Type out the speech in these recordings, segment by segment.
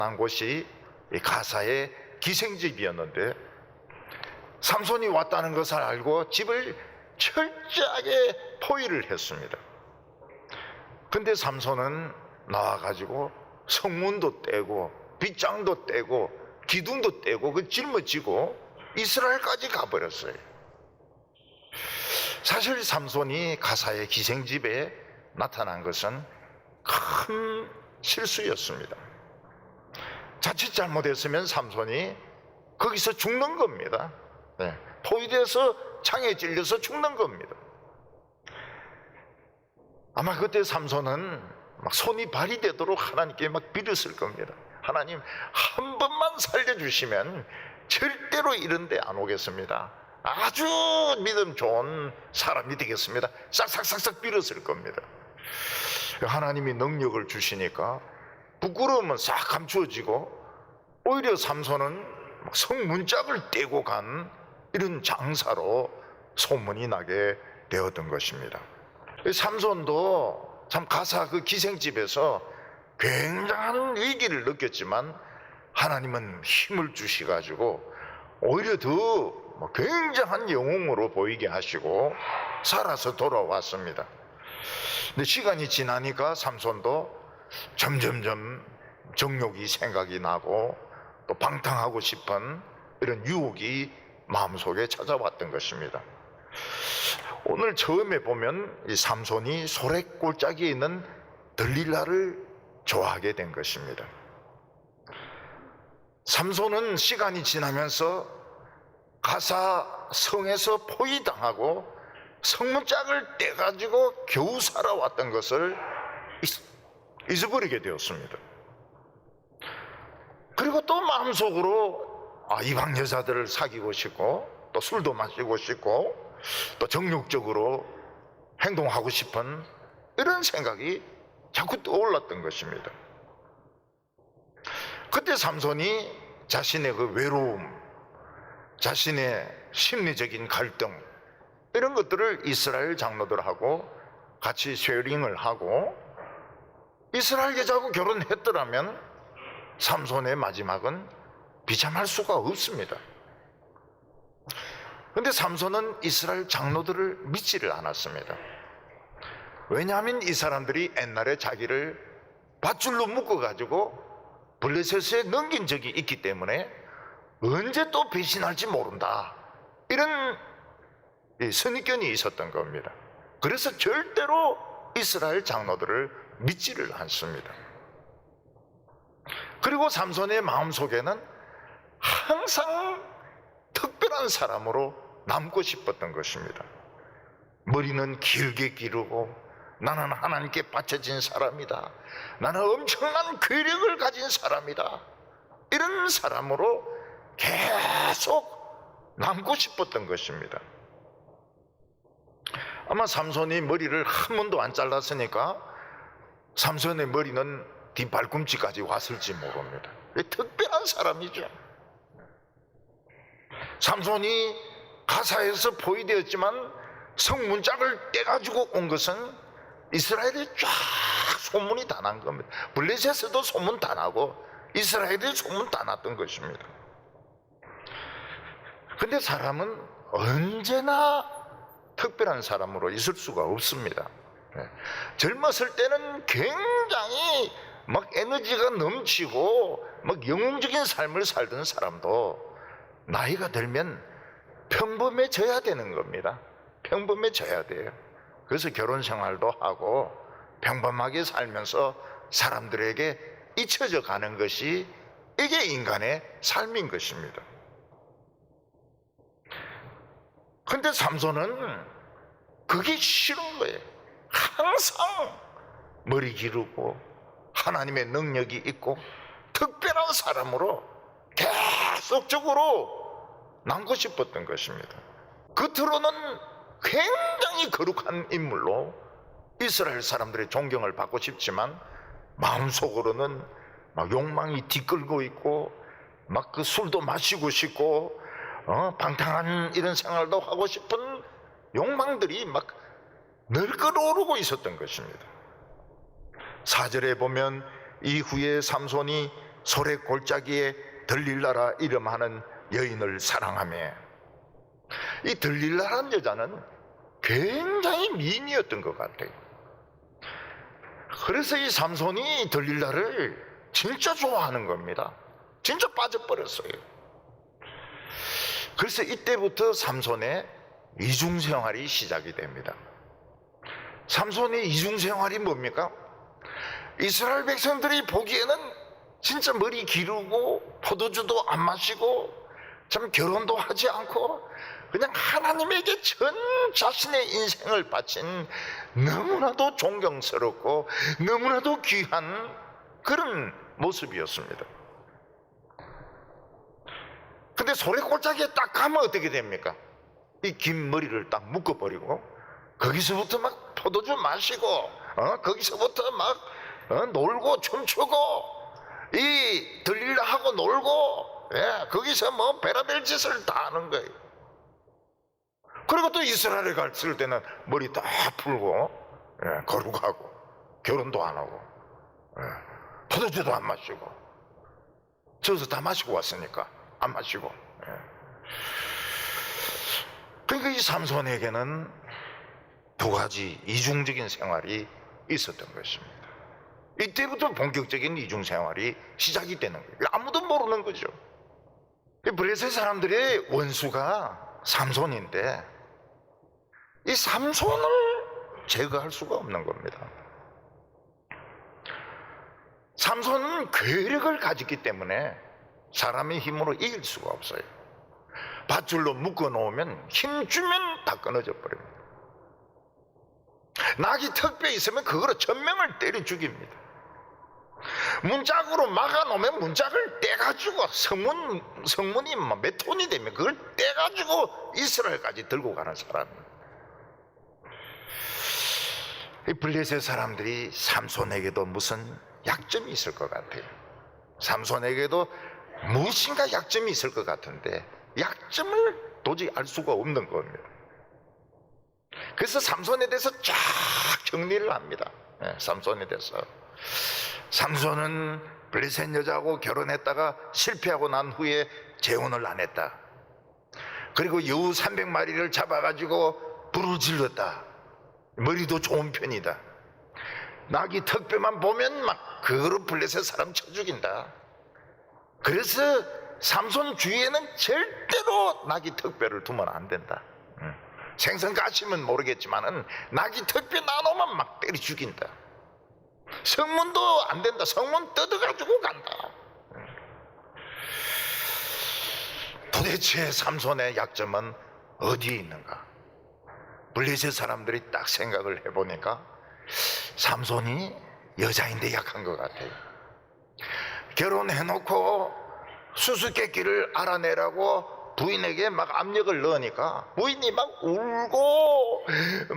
한 곳이 이 가사의 기생집이었는데, 삼손이 왔다는 것을 알고 집을 철저하게 포위를 했습니다. 근데 삼손은 나와가지고 성문도 떼고 빗장도 떼고 기둥도 떼고 그 짊어지고 이스라엘까지 가버렸어요. 사실 삼손이 가사의 기생집에 나타난 것은 큰 실수였습니다. 자칫 잘못했으면 삼손이 거기서 죽는 겁니다. 포위돼서 창에 찔려서 죽는 겁니다. 아마 그때 삼손은 막 손이 발이 되도록 하나님께 막 빌었을 겁니다. 하나님, 한 번만 살려주시면 절대로 이런 데 안 오겠습니다. 아주 믿음 좋은 사람이 되겠습니다. 싹싹싹싹 빌었을 겁니다. 하나님이 능력을 주시니까 부끄러움은 싹 감추어지고, 오히려 삼손은 막 성문짝을 떼고 간 이런 장사로 소문이 나게 되었던 것입니다. 삼손도 참 가사 그 기생집에서 굉장한 위기를 느꼈지만 하나님은 힘을 주시가지고 오히려 더 굉장한 영웅으로 보이게 하시고 살아서 돌아왔습니다. 근데 시간이 지나니까 삼손도 점점점 정욕이 생각이 나고 또 방탕하고 싶은 이런 유혹이 마음속에 찾아왔던 것입니다. 오늘 처음에 보면 이 삼손이 소래골짜기에 있는 들릴라를 좋아하게 된 것입니다. 삼손은 시간이 지나면서 가사 성에서 포위당하고 성문짝을 떼가지고 겨우 살아왔던 것을 잊어버리게 되었습니다. 그리고 또 마음속으로 이방 여자들을 사귀고 싶고 또 술도 마시고 싶고 또 정욕적으로 행동하고 싶은 이런 생각이 자꾸 떠올랐던 것입니다. 그때 삼손이 자신의 그 외로움, 자신의 심리적인 갈등, 이런 것들을 이스라엘 장로들하고 같이 쉐어링을 하고 이스라엘 여자하고 결혼했더라면 삼손의 마지막은 비참할 수가 없습니다. 그런데 삼손은 이스라엘 장로들을 믿지를 않았습니다. 왜냐하면 이 사람들이 옛날에 자기를 밧줄로 묶어가지고 블레셋에 넘긴 적이 있기 때문에 언제 또 배신할지 모른다, 이런 선입견이 있었던 겁니다. 그래서 절대로 이스라엘 장로들을 믿지를 않습니다. 그리고 삼손의 마음속에는 항상 특별한 사람으로 남고 싶었던 것입니다. 머리는 길게 기르고 나는 하나님께 바쳐진 사람이다, 나는 엄청난 괴력을 가진 사람이다, 이런 사람으로 계속 남고 싶었던 것입니다. 아마 삼손이 머리를 한 번도 안 잘랐으니까 삼손의 머리는 뒷발꿈치까지 왔을지 모릅니다. 특별한 사람이죠. 삼손이 가사에서 포위되었지만 성문짝을 떼가지고 온 것은 이스라엘이 쫙 소문이 다 난 겁니다. 블레셋에도 소문 다 나고 이스라엘이 소문 다 났던 것입니다. 근데 사람은 언제나 특별한 사람으로 있을 수가 없습니다. 젊었을 때는 굉장히 막 에너지가 넘치고 막 영웅적인 삶을 살던 사람도 나이가 들면 평범해져야 되는 겁니다. 평범해져야 돼요. 그래서 결혼 생활도 하고 평범하게 살면서 사람들에게 잊혀져 가는 것이, 이게 인간의 삶인 것입니다. 근데 삼손은 그게 싫은 거예요. 항상 머리 기르고 하나님의 능력이 있고 특별한 사람으로 계속적으로 남고 싶었던 것입니다. 겉으로는 굉장히 거룩한 인물로 이스라엘 사람들의 존경을 받고 싶지만 마음속으로는 막 욕망이 뒤끌고 있고 막 그 술도 마시고 싶고 방탕한 이런 생활도 하고 싶은 욕망들이 막 늘 끓어오르고 있었던 것입니다. 4절에 보면 이후에 삼손이 소래 골짜기에 들릴라라 이름하는 여인을 사랑하며, 이 들릴라라는 여자는 굉장히 미인이었던 것 같아요. 그래서 이 삼손이 들릴라를 진짜 좋아하는 겁니다. 진짜 빠져버렸어요. 그래서 이때부터 삼손의 이중생활이 시작이 됩니다. 삼손의 이중생활이 뭡니까? 이스라엘 백성들이 보기에는 진짜 머리 기르고 포도주도 안 마시고 참 결혼도 하지 않고 그냥 하나님에게 전 자신의 인생을 바친 너무나도 존경스럽고 너무나도 귀한 그런 모습이었습니다. 근데 소래골짜기에 딱 가면 어떻게 됩니까? 이 긴 머리를 딱 묶어버리고 거기서부터 막 포도주 마시고 거기서부터 막 놀고 춤추고 이 들릴라하고 놀고, 거기서 뭐 베라벨 짓을 다 하는 거예요. 그리고 또 이스라엘에 갔을 때는 머리 다 풀고 거룩하고 결혼도 안 하고 포도주도 안 마시고, 저기서 다 마시고 왔으니까 안 마시고. 그러니까 이 삼손에게는 두 가지 이중적인 생활이 있었던 것입니다. 이때부터 본격적인 이중생활이 시작이 되는 거예요. 아무도 모르는 거죠. 브레셀 사람들의 원수가 삼손인데 이 삼손을 제거할 수가 없는 겁니다. 삼손은 괴력을 가졌기 때문에 사람의 힘으로 이길 수가 없어요. 밧줄로 묶어 놓으면 힘주면 다 끊어져 버립니다. 낙이 턱뼈에 있으면 그거로 전명을 때려 죽입니다. 문짝으로 막아놓으면 문짝을 떼가지고 성문이 몇 톤이 되면 그걸 떼가지고 이스라엘까지 들고 가는 사람입니다. 이 블레셋 사람들이 삼손에게도 무슨 약점이 있을 것 같아요. 삼손에게도 무엇인가 약점이 있을 것 같은데 약점을 도저히 알 수가 없는 겁니다. 그래서 삼손에 대해서 쫙 정리를 합니다. 삼손에 대해서. 삼손은 블레셋 여자하고 결혼했다가 실패하고 난 후에 재혼을 안 했다. 그리고 여우 300마리를 잡아가지고 불을 질렀다. 머리도 좋은 편이다. 낙이 턱뼈만 보면 막 그거로 블레셋 사람 쳐 죽인다. 그래서 삼손 주위에는 절대로 낙이 턱뼈를 두면 안 된다. 생선 가시면 모르겠지만은 낙이 턱뼈 나놓으면 막 때려 죽인다. 성문도 안 된다. 성문 뜯어가지고 간다. 도대체 삼손의 약점은 어디에 있는가? 블레셋 사람들이 딱 생각을 해보니까 삼손이 여자인데 약한 것 같아요. 결혼해놓고 수수께끼를 알아내라고 부인에게 막 압력을 넣으니까 부인이 막 울고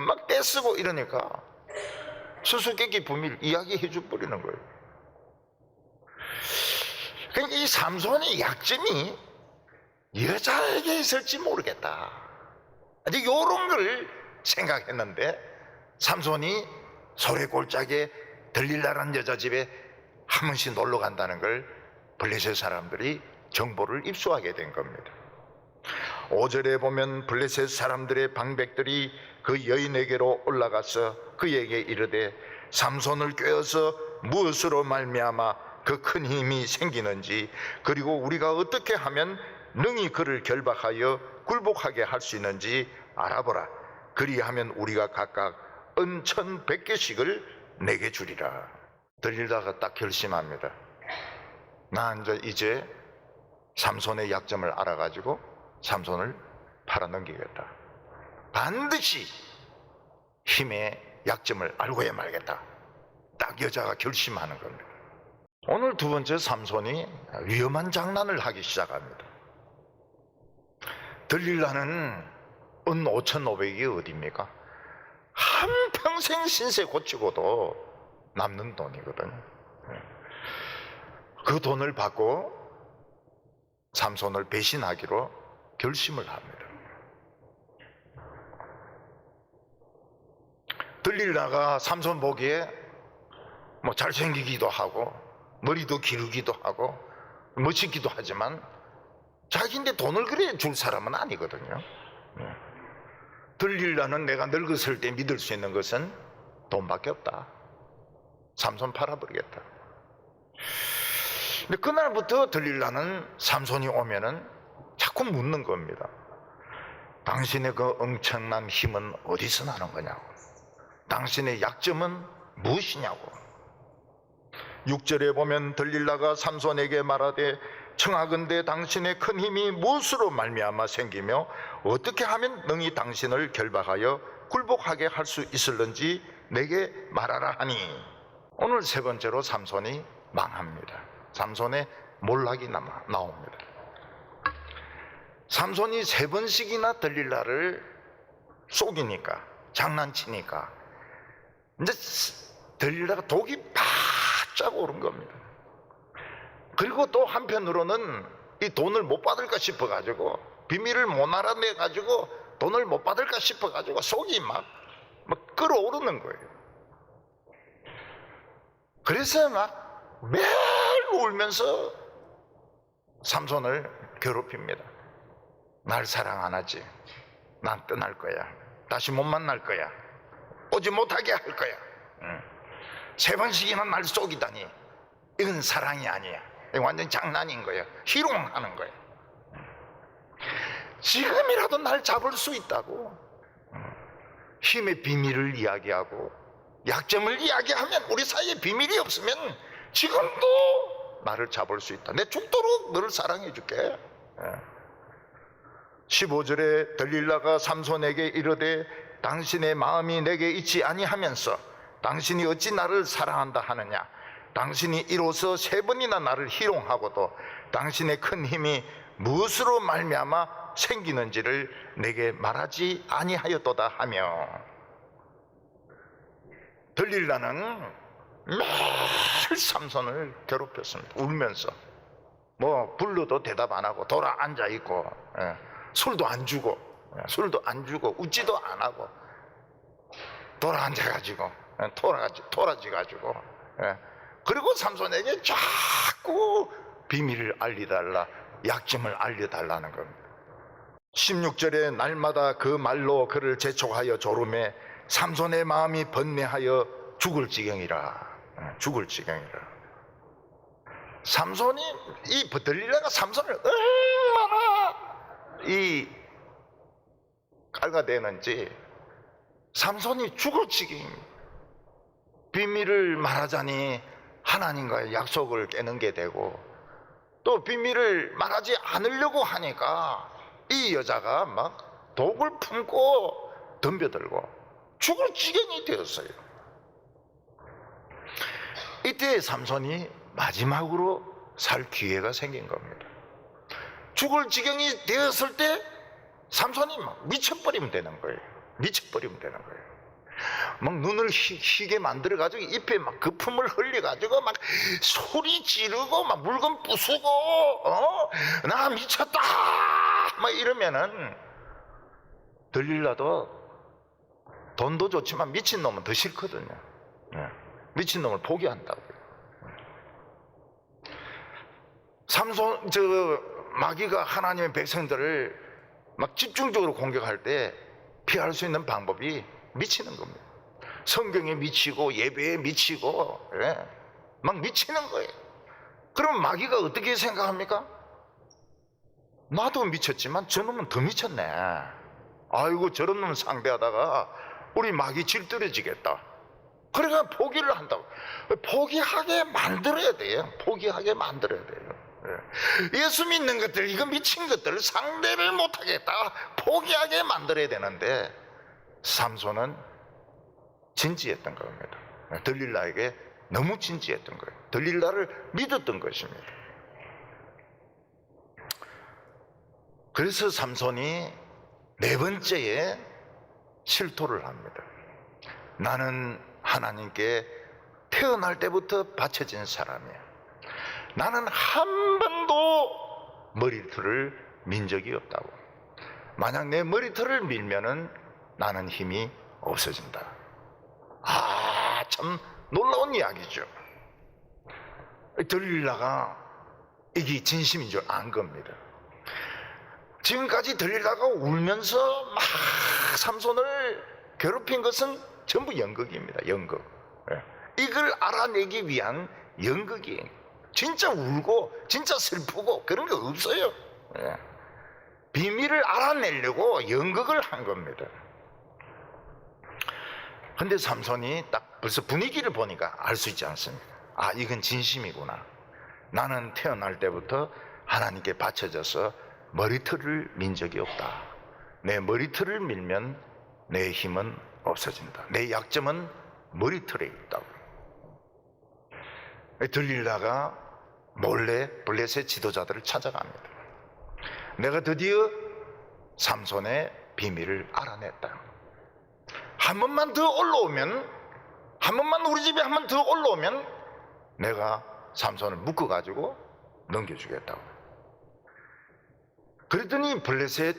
막 떼쓰고 이러니까 수수께끼 비밀 이야기해 줘버리는 거예요. 그러니까 이 삼손의 약점이 여자에게 있을지 모르겠다. 아직 이런 걸 생각했는데 삼손이 소래골짜기에 들릴라라는 여자 집에 한 번씩 놀러 간다는 걸 블레셋 사람들이 정보를 입수하게 된 겁니다. 5절에 보면 블레셋 사람들의 방백들이 그 여인에게로 올라가서 그에게 이르되 삼손을 꿰어서 무엇으로 말미암아 그 큰 힘이 생기는지, 그리고 우리가 어떻게 하면 능히 그를 결박하여 굴복하게 할 수 있는지 알아보라. 그리하면 우리가 각각 은 1,100개씩을 내게 주리라. 들릴라가 딱 결심합니다. 나 이제 삼손의 약점을 알아가지고 삼손을 팔아넘기겠다. 반드시 힘의 약점을 알고야 말겠다. 딱 여자가 결심하는 겁니다. 오늘 두 번째 삼손이 위험한 장난을 하기 시작합니다. 들릴라는 은 5,500이 어디입니까? 한평생 신세 고치고도 남는 돈이거든요. 그 돈을 받고 삼손을 배신하기로 결심을 합니다. 들릴라가 삼손 보기에 뭐 잘생기기도 하고 머리도 기르기도 하고 멋있기도 하지만 자기인데 돈을 그래 줄 사람은 아니거든요. 들릴라는 내가 늙었을 때 믿을 수 있는 것은 돈밖에 없다. 삼손 팔아버리겠다. 근데 그날부터 들릴라는 삼손이 오면은 자꾸 묻는 겁니다. 당신의 그 엄청난 힘은 어디서 나는 거냐고. 당신의 약점은 무엇이냐고. 6절에 보면 들릴라가 삼손에게 말하되 청하건대 당신의 큰 힘이 무엇으로 말미암아 생기며 어떻게 하면 능히 당신을 결박하여 굴복하게 할 수 있을는지 내게 말하라 하니, 오늘 세 번째로 삼손이 망합니다. 삼손의 몰락이 나옵니다. 삼손이 세 번씩이나 들릴라를 속이니까, 장난치니까 이제 들릴라가 독이 바짝 오른 겁니다. 그리고 또 한편으로는 이 돈을 못 받을까 싶어가지고, 비밀을 못 알아내가지고 돈을 못 받을까 싶어가지고 속이 막 끓어오르는 거예요. 그래서 막 매일 울면서 삼손을 괴롭힙니다. 날 사랑 안 하지, 난 떠날 거야, 다시 못 만날 거야, 오지 못하게 할 거야, 세 번씩이나 날 속이다니 이건 사랑이 아니야, 이건 완전 장난인 거야, 희롱하는 거야. 지금이라도 날 잡을 수 있다고 힘의 비밀을 이야기하고 약점을 이야기하면, 우리 사이에 비밀이 없으면 지금도 나를 잡을 수 있다. 내 죽도록 너를 사랑해 줄게. 15절에 들릴라가 삼손에게 이르되 당신의 마음이 내게 있지 아니하면서 당신이 어찌 나를 사랑한다 하느냐. 당신이 이로써 세 번이나 나를 희롱하고도 당신의 큰 힘이 무엇으로 말미암아 생기는지를 내게 말하지 아니하였도다 하며, 들릴라는 매일 삼손을 괴롭혔습니다. 울면서 뭐 불러도 대답 안 하고 돌아 앉아 있고, 술도 안 주고 웃지도 안 하고 돌아 앉아가지고 토라지가지고, 그리고 삼손에게 자꾸 비밀을 알려달라, 약점을 알려달라는 겁니다. 16절에 날마다 그 말로 그를 재촉하여 조르매 삼손의 마음이 번뇌하여 죽을 지경이라. 삼손이, 이 들릴라가 삼손을 얼마나 깔가대는지 삼손이 죽을 지경입니다. 비밀을 말하자니 하나님과의 약속을 깨는 게 되고, 또 비밀을 말하지 않으려고 하니까 이 여자가 막 독을 품고 덤벼들고 죽을 지경이 되었어요. 이때 삼손이 마지막으로 살 기회가 생긴 겁니다. 죽을 지경이 되었을 때 삼손이 막 미쳐버리면 되는 거예요. 막 눈을 희게 만들어가지고 입에 막 거품을 흘려가지고 막 소리 지르고 막 물건 부수고, 나 미쳤다 막 이러면은 들릴라도 돈도 좋지만 미친놈은 더 싫거든요. 미친놈을 포기한다고요. 마귀가 하나님의 백성들을 막 집중적으로 공격할 때 피할 수 있는 방법이 미치는 겁니다. 성경에 미치고 예배에 미치고, 막 미치는 거예요. 그럼 마귀가 어떻게 생각합니까? 나도 미쳤지만 저놈은 더 미쳤네. 아이고, 저런 놈 상대하다가 우리 마귀 질떨어지겠다. 그러니까 포기를 한다고. 포기하게 만들어야 돼요. 예수 믿는 것들, 이거 미친 것들 상대를 못하겠다, 포기하게 만들어야 되는데, 삼손은 진지했던 겁니다. 들릴라에게 너무 진지했던 거예요. 들릴라를 믿었던 것입니다. 그래서 삼손이 네 번째에 실토를 합니다. 나는 하나님께 태어날 때부터 바쳐진 사람이야. 나는 한 번도 머리털을 민 적이 없다고. 만약 내 머리털을 밀면은 나는 힘이 없어진다. 참 놀라운 이야기죠. 들릴라가 이게 진심인 줄 안 겁니다. 지금까지 들릴라가 울면서 막 삼손을 괴롭힌 것은 전부 연극입니다. 연극. 이걸 알아내기 위한 연극이에요. 진짜 울고 진짜 슬프고 그런 거 없어요. 비밀을 알아내려고 연극을 한 겁니다. 근데 삼손이 딱 벌써 분위기를 보니까 알 수 있지 않습니까? 아, 이건 진심이구나. 나는 태어날 때부터 하나님께 바쳐져서 머리털을 민 적이 없다. 내 머리털을 밀면 내 힘은 없어진다. 내 약점은 머리털에 있다고. 들릴라가 몰래 블레셋 지도자들을 찾아갑니다. 내가 드디어 삼손의 비밀을 알아냈다. 한 번만 더 올라오면, 한 번만 우리 집에 한 번 더 올라오면 내가 삼손을 묶어가지고 넘겨주겠다고. 그랬더니 블레셋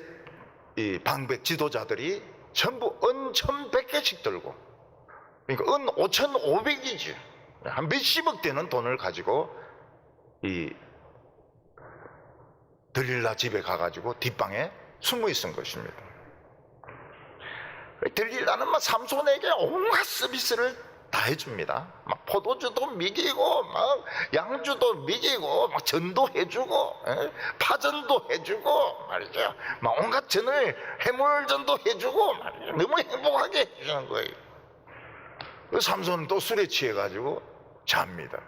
이 방백 지도자들이 전부 은 1,100개씩 들고, 그러니까 은 5,500이지, 한 몇십억 되는 돈을 가지고 이 들릴라 집에 가가지고 뒷방에 숨어 있은 것입니다. 들릴라는 막 삼손에게 온갖 서비스를 다 해줍니다. 막 포도주도 먹이고, 막 양주도 먹이고, 막 전도 해주고, 파전도 해주고 말이죠. 막 온갖 전을 해물전도 해주고 말이죠. 너무 행복하게 해주는 거예요. 삼손은 또 술에 취해가지고 잡니다.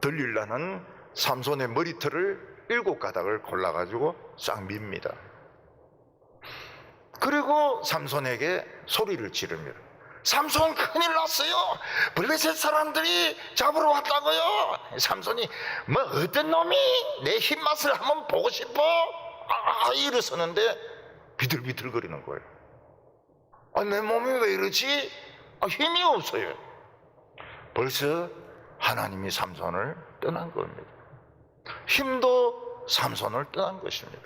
들릴라는 삼손의 머리털을 7가닥을 골라가지고 싹 밉니다. 그리고 삼손에게 소리를 지릅니다. 삼손, 큰일 났어요. 블레셋 사람들이 잡으러 왔다고요. 삼손이 뭐 어떤 놈이 내 힘맛을 한번 보고 싶어? 이러서는데 비틀비틀거리는 거예요. 내 몸이 왜 이러지? 힘이 없어요. 벌써 하나님이 삼손을 떠난 겁니다. 힘도 삼손을 떠난 것입니다.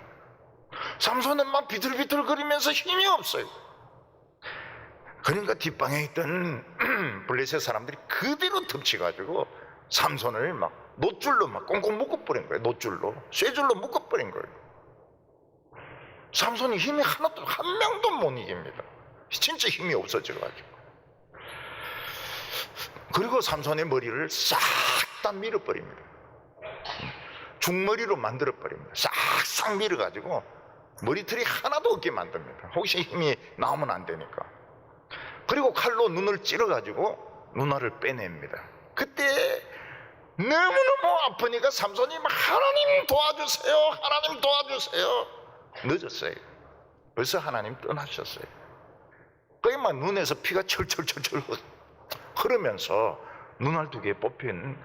삼손은 막 비틀비틀거리면서 힘이 없어요. 그러니까 뒷방에 있던 블레셋 사람들이 그대로 덮치가지고 삼손을 막 놋줄로 막 꽁꽁 묶어버린 거예요. 놋줄로, 쇠줄로 묶어버린 거예요. 삼손이 힘이 하나도, 한 명도 못 이깁니다. 진짜 힘이 없어져가지고. 그리고 삼손의 머리를 싹 다 밀어버립니다. 중머리로 만들어버립니다. 싹싹 밀어가지고 머리털이 하나도 없게 만듭니다. 혹시 힘이 나오면 안 되니까. 그리고 칼로 눈을 찔러가지고 눈알을 빼냅니다. 그때 너무너무 아프니까 삼손이 막 하나님 도와주세요, 하나님 도와주세요. 늦었어요. 벌써 하나님 떠나셨어요. 그게 막 눈에서 피가 철철철철 흐르면서 눈알 2개 뽑힌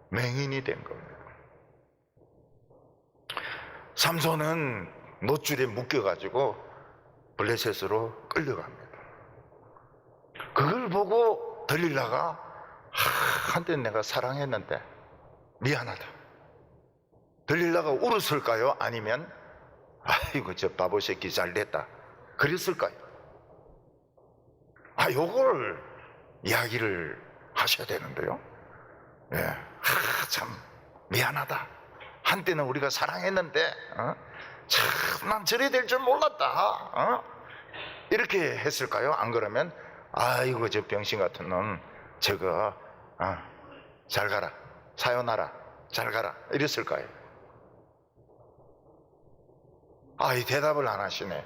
맹인이 된 겁니다. 삼손은 놋줄에 묶여가지고 블레셋으로 끌려갑니다. 그걸 보고 들릴라가 한때 내가 사랑했는데 미안하다. 들릴라가 울었을까요? 아니면 아이고 저 바보 새끼 잘됐다 그랬을까요? 요걸 이야기를 하셔야 되는데요. 참 미안하다. 한때는 우리가 사랑했는데 참 난 저래 될 줄 몰랐다. 이렇게 했을까요? 안 그러면 아이고 저 병신 같은 놈 저거 잘 가라, 사요나라, 잘 가라 이랬을까요? 이 대답을 안 하시네.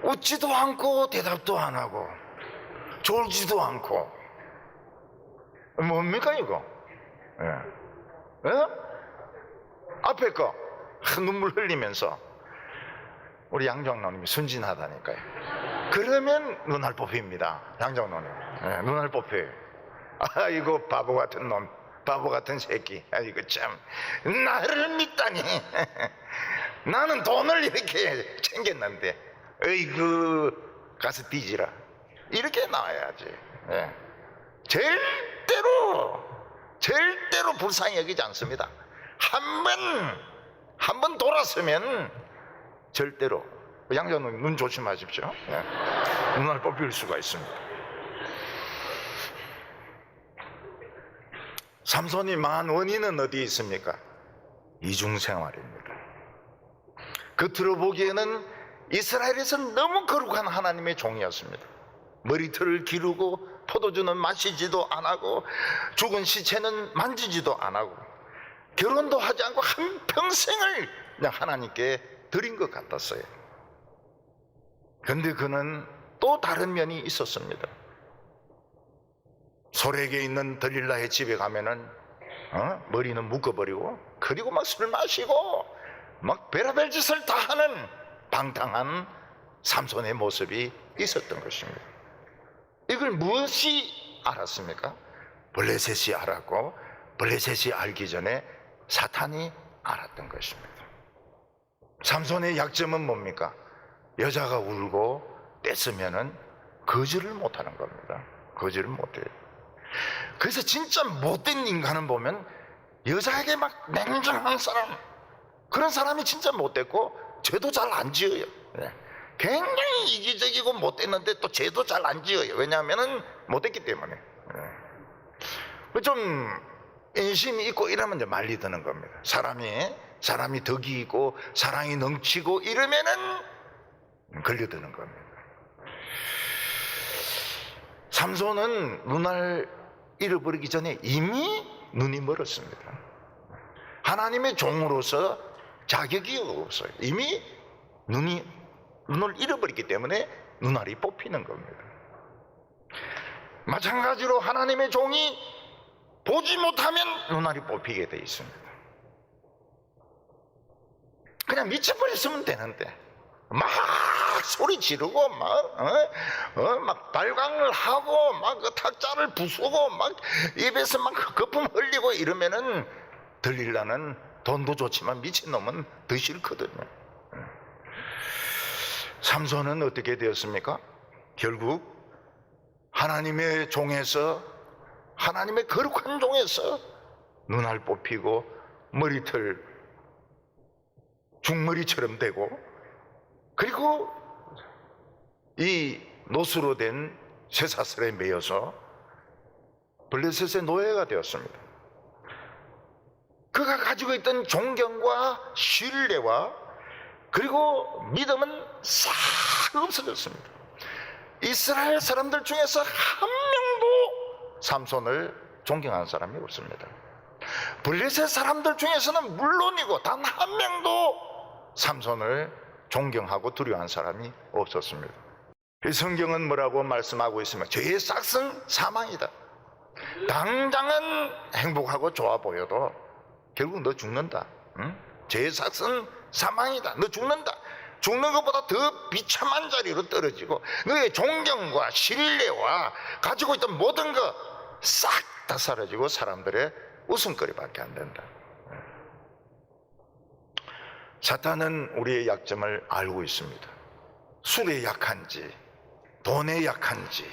웃지도 않고 대답도 안 하고 졸지도 않고 뭡니까 이거? 앞에 거 눈물 흘리면서 우리 양정로님이 순진하다니까요. 그러면 눈알 뽑힙니다. 양정로님 눈알 뽑혀요. 이거 바보 같은 놈, 바보 같은 새끼. 이거 참 나를 믿다니. 나는 돈을 이렇게 챙겼는데 어이구 가서 뒤지라 이렇게 나와야지. 절대로 불쌍히 여기지 않습니다. 한 번 돌았으면 절대로. 양정님 눈 조심하십시오. 눈알 뽑힐 수가 있습니다. 삼손이 망한 원인은 어디에 있습니까? 이중생활입니다. 겉으로 보기에는 이스라엘에서는 너무 거룩한 하나님의 종이었습니다. 머리털을 기르고 포도주는 마시지도 안 하고 죽은 시체는 만지지도 안 하고 결혼도 하지 않고 한평생을 그냥 하나님께 드린 것 같았어요. 그런데 그는 또 다른 면이 있었습니다. 소렉에 있는 들릴라의 집에 가면은 머리는 묶어버리고 그리고 막 술 마시고 막 별의별 짓을 다 하는 방탕한 삼손의 모습이 있었던 것입니다. 이걸 무엇이 알았습니까? 블레셋이 알았고 블레셋이 알기 전에 사탄이 알았던 것입니다. 삼손의 약점은 뭡니까? 여자가 울고 떼쓰면은 거절을 못하는 겁니다. 거절을 못해요. 그래서 진짜 못된 인간은 보면 여자에게 막 냉정한 사람, 그런 사람이 진짜 못됐고 죄도 잘 안 지어요. 굉장히 이기적이고 못됐는데 또 죄도 잘 안 지어요. 왜냐하면 못됐기 때문에. 좀 인심이 있고 이러면 이제 말리 드는 겁니다. 사람이 덕이 있고 사랑이 넘치고 이러면은 걸려드는 겁니다. 삼손은 눈알 잃어버리기 전에 이미 눈이 멀었습니다. 하나님의 종으로서 자격이 없어요. 이미 눈을 잃어버렸기 때문에 눈알이 뽑히는 겁니다. 마찬가지로 하나님의 종이 보지 못하면 눈알이 뽑히게 돼 있습니다. 그냥 미쳐버렸으면 되는데 막 소리 지르고 막 발광을 하고 막 그 탁자를 부수고 막 입에서 막 거품 흘리고 이러면은 들릴라는 돈도 좋지만 미친놈은 더 싫거든요. 삼손은 어떻게 되었습니까? 결국 하나님의 종에서, 하나님의 거룩한 종에서 눈알 뽑히고 머리털 중머리처럼 되고, 그리고 이 노수로 된 쇠사슬에 매여서 블레셋의 노예가 되었습니다. 그가 가지고 있던 존경과 신뢰와 그리고 믿음은 싹 없어졌습니다. 이스라엘 사람들 중에서 한 명도 삼손을 존경하는 사람이 없습니다. 블레셋 사람들 중에서는 물론이고 단 한 명도 삼손을 존경하고 두려워하는 사람이 없었습니다. 이 성경은 뭐라고 말씀하고 있습니까? 죄의 싹은 사망이다. 당장은 행복하고 좋아 보여도 결국 너 죽는다. 응? 죄의 싹은 사망이다. 너 죽는다. 죽는 것보다 더 비참한 자리로 떨어지고 너의 존경과 신뢰와 가지고 있던 모든 것 싹 다 사라지고 사람들의 웃음거리밖에 안 된다. 사탄은 우리의 약점을 알고 있습니다. 술에 약한지, 돈에 약한지,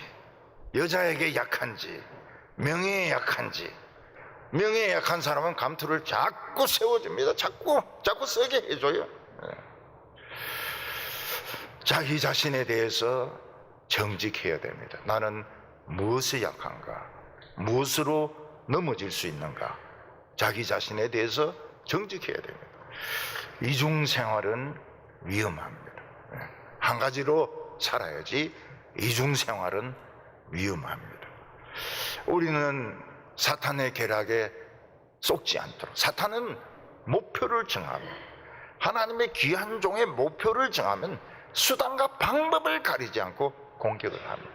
여자에게 약한지, 명예에 약한지. 명예에 약한 사람은 감투를 자꾸 세워줍니다. 자꾸 세게 해줘요. 자기 자신에 대해서 정직해야 됩니다. 나는 무엇에 약한가? 무엇으로 넘어질 수 있는가? 자기 자신에 대해서 정직해야 됩니다. 이중생활은 위험합니다. 한 가지로 살아야지 이중생활은 위험합니다. 우리는 사탄의 계략에 속지 않도록, 사탄은 목표를 정하면, 하나님의 귀한 종의 목표를 정하면 수단과 방법을 가리지 않고 공격을 합니다.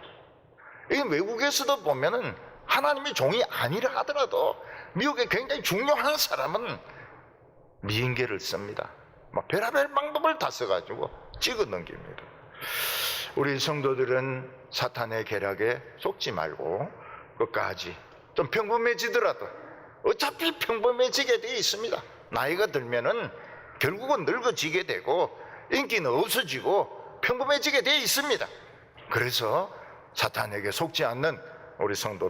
이 외국에서도 보면은 하나님의 종이 아니라 하더라도 미국의 굉장히 중요한 사람은 미인계를 씁니다. 막 별의별 방법을 다 써가지고 찍어 넘깁니다. 우리 성도들은 사탄의 계략에 속지 말고 끝까지 좀 평범해지더라도 어차피 평범해지게 되어 있습니다. 나이가 들면은 결국은 늙어지게 되고 인기는 없어지고 평범해지게 되어 있습니다. 그래서 사탄에게 속지 않는 우리 성도들